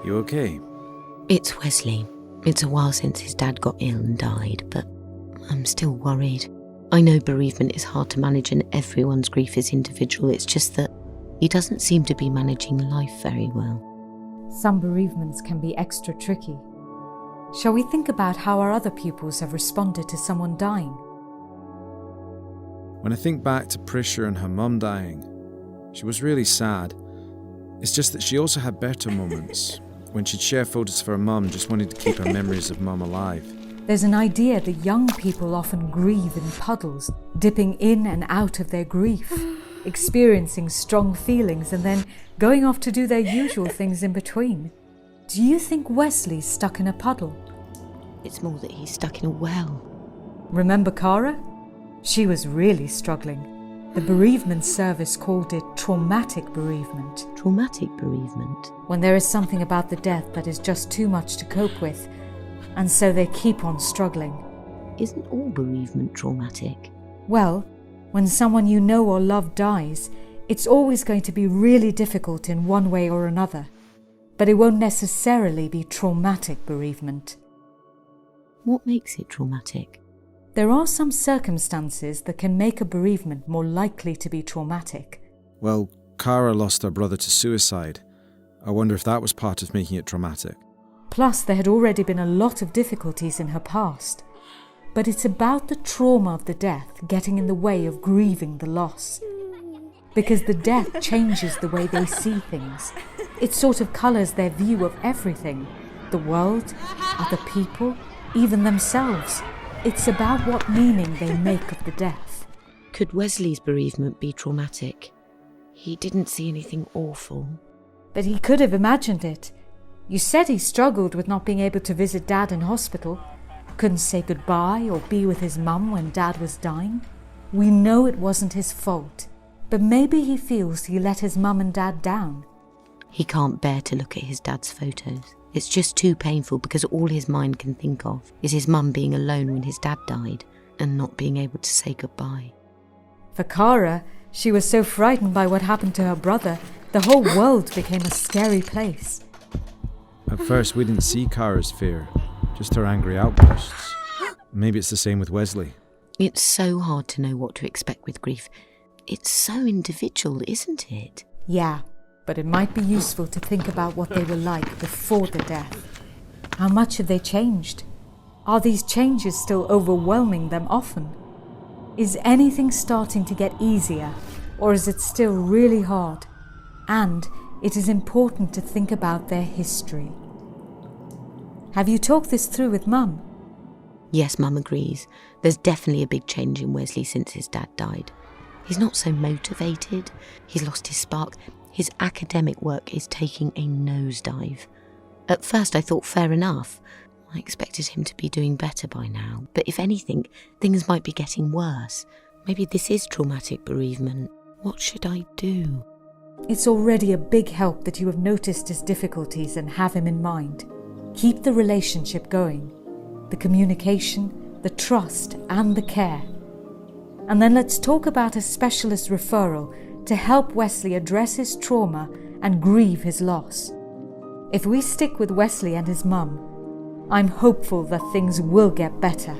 You okay? It's Wesley. It's a while since his dad got ill and died, but I'm still worried. I know bereavement is hard to manage and everyone's grief is individual. It's just that he doesn't seem to be managing life very well. Some bereavements can be extra tricky. Shall we think about how our other pupils have responded to someone dying? When I think back to Prisha and her mum dying, she was really sad. It's just that she also had better moments, when she'd share photos of her mum, just wanting to keep her memories of mum alive. There's an idea that young people often grieve in puddles, dipping in and out of their grief, experiencing strong feelings and then going off to do their usual things in between. Do you think Wesley's stuck in a puddle? It's more that he's stuck in a well. Remember Cara? She was really struggling. The bereavement service called it traumatic bereavement. Traumatic bereavement? When there is something about the death that is just too much to cope with, and so they keep on struggling. Isn't all bereavement traumatic? Well, when someone you know or love dies, it's always going to be really difficult in one way or another. But it won't necessarily be traumatic bereavement. What makes it traumatic? There are some circumstances that can make a bereavement more likely to be traumatic. Well, Cara lost her brother to suicide. I wonder if that was part of making it traumatic. Plus, there had already been a lot of difficulties in her past. But it's about the trauma of the death getting in the way of grieving the loss. Because the death changes the way they see things. It sort of colours their view of everything. The world, other people, even themselves. It's about what meaning they make of the death. Could Wesley's bereavement be traumatic? He didn't see anything awful. But he could have imagined it. You said he struggled with not being able to visit Dad in hospital. Couldn't say goodbye or be with his mum when Dad was dying. We know it wasn't his fault. But maybe he feels he let his mum and Dad down. He can't bear to look at his dad's photos. It's just too painful because all his mind can think of is his mum being alone when his dad died and not being able to say goodbye. For Cara, she was so frightened by what happened to her brother, the whole world became a scary place. At first, we didn't see Cara's fear, just her angry outbursts. Maybe it's the same with Wesley. It's so hard to know what to expect with grief. It's so individual, isn't it? Yeah. But it might be useful to think about what they were like before the death. How much have they changed? Are these changes still overwhelming them often? Is anything starting to get easier, or is it still really hard? And it is important to think about their history. Have you talked this through with Mum? Yes, Mum agrees. There's definitely a big change in Wesley since his dad died. He's not so motivated. He's lost his spark. His academic work is taking a nosedive. At first I thought fair enough. I expected him to be doing better by now. But if anything, things might be getting worse. Maybe this is traumatic bereavement. What should I do? It's already a big help that you have noticed his difficulties and have him in mind. Keep the relationship going. The communication, the trust and the care. And then let's talk about a specialist referral to help Wesley address his trauma and grieve his loss. If we stick with Wesley and his mum, I'm hopeful that things will get better.